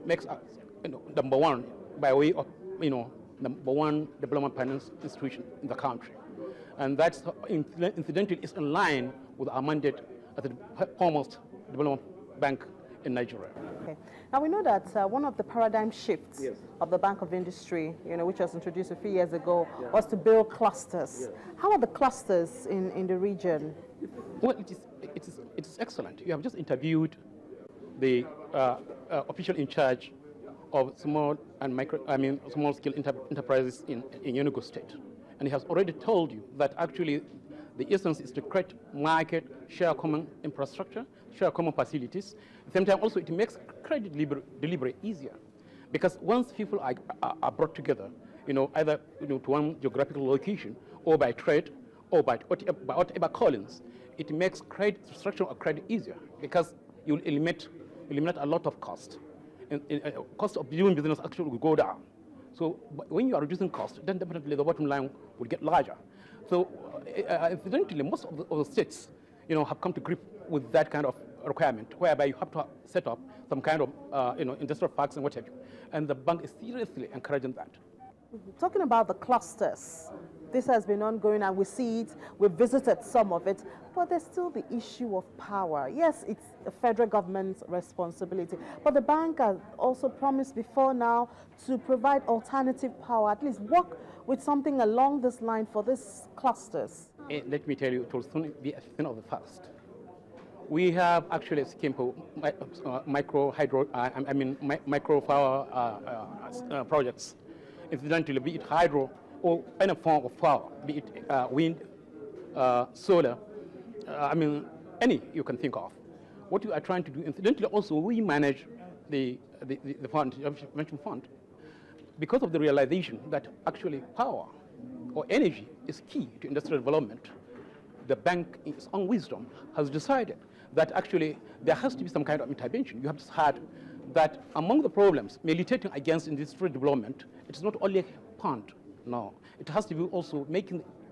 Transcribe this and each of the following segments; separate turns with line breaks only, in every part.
makes us, number one by way of, number one development finance institution in the country. And that's incidentally is in line with our mandate as the foremost development bank in Nigeria.
Okay. Now we know that one of the paradigm shifts of the Bank of Industry, which was introduced a few years ago, was to build clusters. How are the clusters in the region?
Well, it is excellent. You have just interviewed the official in charge of small and small scale enterprises in Enugu State, and he has already told you that actually the essence is to create market, share common infrastructure, share common facilities. At the same time, also it makes credit delivery easier, because once people are brought together, either to one geographical location, or by trade, or by whatever callings, it makes credit structure of credit easier, because you will eliminate a lot of cost. Cost of doing business actually will go down. So when you are reducing cost, then definitely the bottom line will get larger. So incidentally, most of the states, have come to grip with that kind of requirement, whereby you have to set up some kind of, industrial parks and what have you. And the bank is seriously encouraging that.
Talking about the clusters, this has been ongoing and we see it, we've visited some of it, but there's still the issue of power. Yes, it's the federal government's responsibility, but the bank has also promised before now to provide alternative power, at least work with something along this line for these clusters.
Let me tell you, it will soon be a thing of the past. We have actually a scheme for micro power projects. Incidentally, be it hydro or any form of power, be it wind, solar, any you can think of. What you are trying to do, incidentally, also we manage the fund, the mentioned fund, because of the realization that actually power or energy is key to industrial development. The bank, in its own wisdom, has decided that actually there has to be some kind of intervention. You have just heard that among the problems militating against industrial development, it is not only fund, no. It has to be also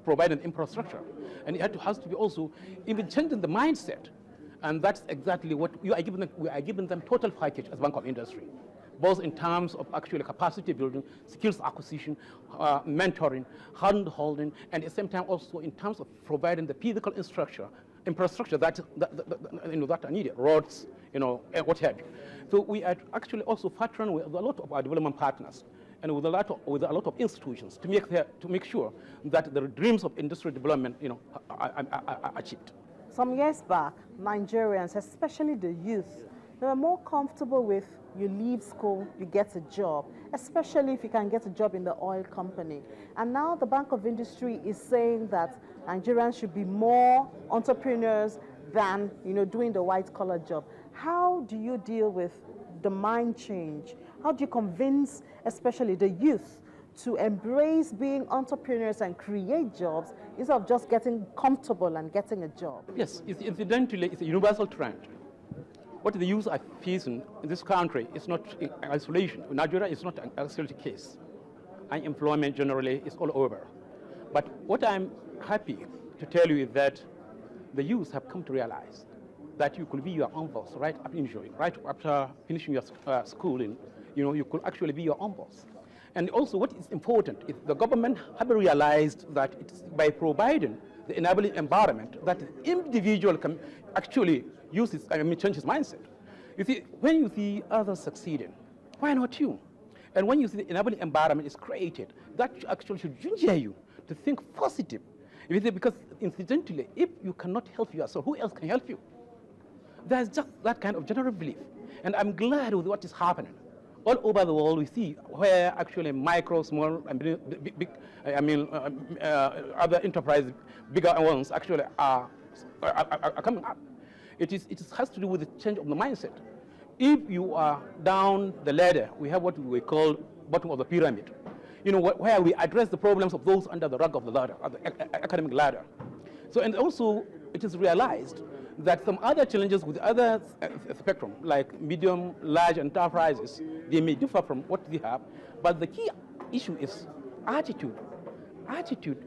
providing infrastructure. And it has to be also even changing the mindset. And that's exactly what we are giving them total package as Bank of Industry, both in terms of actually capacity building, skills acquisition, mentoring, hand-holding, and at the same time also in terms of providing the physical infrastructure that are needed, roads, and what have you. So we are actually also partnering with a lot of our development partners and with a lot of institutions to make sure that the dreams of industrial development, are achieved.
Some years back, Nigerians, especially the youth, they were more comfortable with you leave school, you get a job, especially if you can get a job in the oil company. And now the Bank of Industry is saying that Nigerians should be more entrepreneurs than doing the white-collar job. How do you deal with the mind change? How do you convince especially the youth to embrace being entrepreneurs and create jobs instead of just getting comfortable and getting a job?
Yes, incidentally, it's a universal trend. What the youth are facing in this country is not in isolation. Nigeria is not an isolated case. Unemployment generally is all over. But what I'm happy to tell you is that the youth have come to realize that you could be your own boss right after finishing your schooling. You could actually be your own boss. And also what is important is the government have realized that it's by providing the enabling environment that the individual can actually change his mindset. You see, when you see others succeeding, why not you? And when you see the enabling environment is created, that actually should ginger you to think positive. Because incidentally, if you cannot help yourself, who else can help you? There's just that kind of general belief. And I'm glad with what is happening. All over the world, we see where actually micro, small, and big, other enterprises, bigger ones, actually are coming up. It has to do with the change of the mindset. If you are down the ladder, we have what we call bottom of the pyramid. Where we address the problems of those under the rug of the ladder, of the academic ladder. So, and also, it is realized that some other challenges with other spectrum, like medium, large enterprises, they may differ from what they have, but the key issue is attitude. Attitude,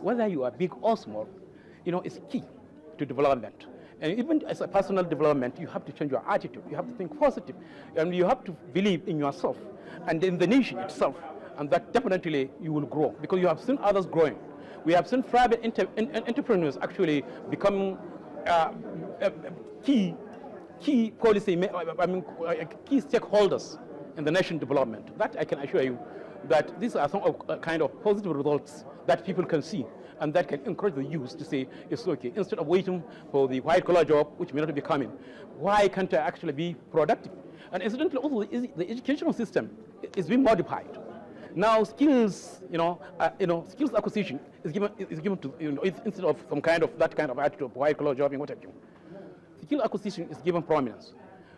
whether you are big or small, is key to development. And even as a personal development, you have to change your attitude. You have to think positive. And you have to believe in yourself and in the nation itself. And that definitely you will grow because you have seen others growing. We have seen private entrepreneurs actually become key policy, key stakeholders in the nation development. That I can assure you that these are some of kind of positive results that people can see and that can encourage the youth to say, it's okay, instead of waiting for the white-collar job, which may not be coming, why can't I actually be productive? And incidentally, also, the educational system is being modified. Now, skills acquisition is given to, instead of some kind of that kind of attitude of white-collar job and what have you. Skill acquisition is given prominence.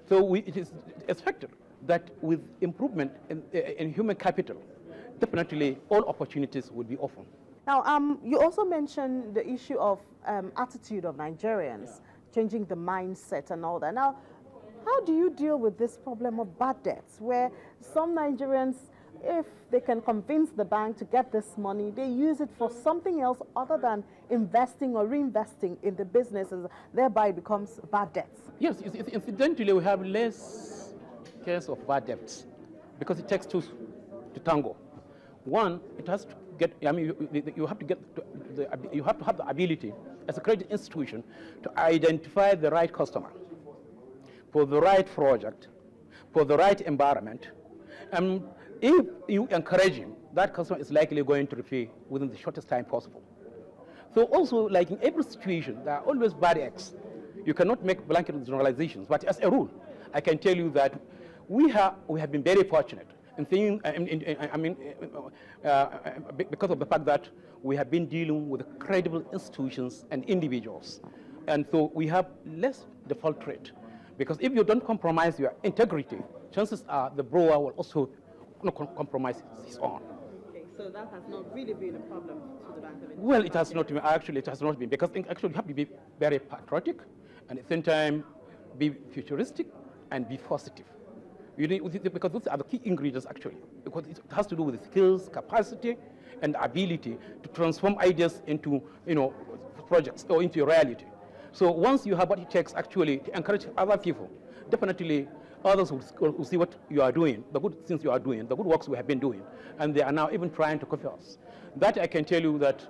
So it is expected that with improvement in human capital, definitely all opportunities will be open.
Now, you also mentioned the issue of attitude of Nigerians, changing the mindset and all that. Now, how do you deal with this problem of bad debts, where some Nigerians, if they can convince the bank to get this money, they use it for something else other than investing or reinvesting in the businesses, thereby it becomes bad debts?
Yes, incidentally, we have less case of bad debts because it takes two to tango. One, it has to get, you have to have the ability as a credit institution to identify the right customer for the right project, for the right environment. And if you encourage him, that customer is likely going to repay within the shortest time possible. So also, like in every situation, there are always bad eggs. You cannot make blanket generalizations, but as a rule, I can tell you that we have been very fortunate in seeing, because of the fact that we have been dealing with credible institutions and individuals. And so we have less default rate. Because if you don't compromise your integrity, chances are the borrower will also compromise his own.
Okay, so that has not really been a problem to the Bank of India?
Well, it has not been. Actually, it has not been, because actually you have to be very patriotic and at the same time be futuristic and be positive. You need, because those are the key ingredients actually, because it has to do with skills, capacity, and ability to transform ideas into projects or into reality. So once you have what it takes actually to encourage other people, definitely others will see what you are doing, the good things you are doing, the good works we have been doing, and they are now even trying to copy us. That I can tell you that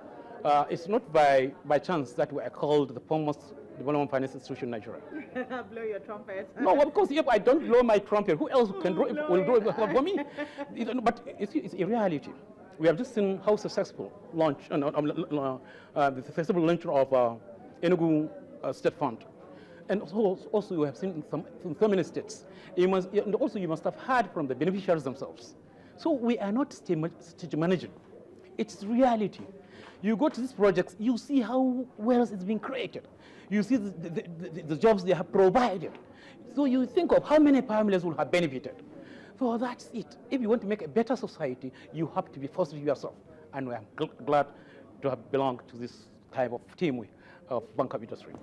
it's not by chance that we are called the foremost development finance institution in Nigeria.
Blow your trumpet.
No, of course, if I don't blow my trumpet, who else will do it for me? But it's a reality. We have just seen how successful the successful launch of Enugu State Fund. And also you have seen in so many states. You must have heard from the beneficiaries themselves. So we are not stage managing. It's reality. You go to these projects, you see how wealth is being created. You see the jobs they have provided. So you think of how many families will have benefited. So that's it. If you want to make a better society, you have to be positive yourself. And we are glad to have belonged to this type of team of bank industry.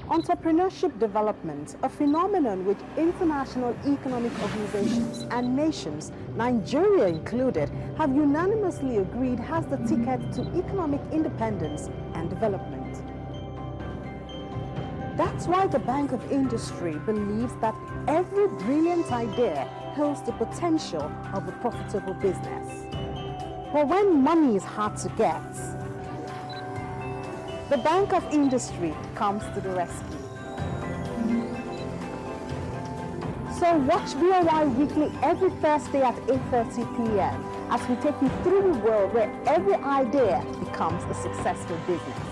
Entrepreneurship development, a phenomenon which international economic organizations and nations, Nigeria included, have unanimously agreed has the ticket to economic independence and development. That's why the Bank of Industry believes that every brilliant idea holds the potential of a profitable business. But when money is hard to get, the Bank of Industry comes to the rescue. So watch BOI Weekly every Thursday at 8:30 p.m. as we take you through a world where every idea becomes a successful business.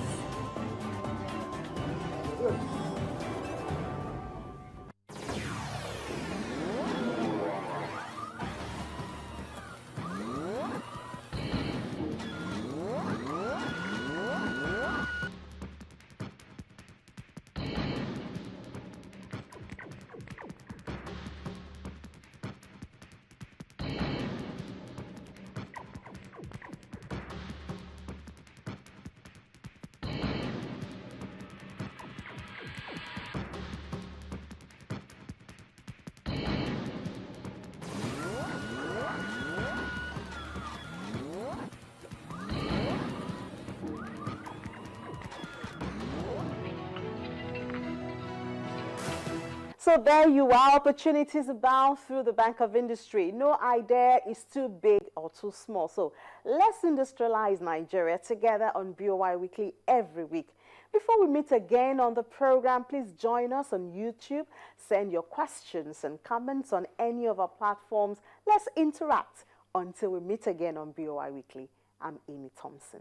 So there you are, opportunities abound through the Bank of Industry. No idea is too big or too small. So let's industrialize Nigeria together on BOI Weekly every week. Before we meet again on the program, please join us on YouTube. Send your questions and comments on any of our platforms. Let's interact until we meet again on BOI Weekly. I'm Amy Thompson.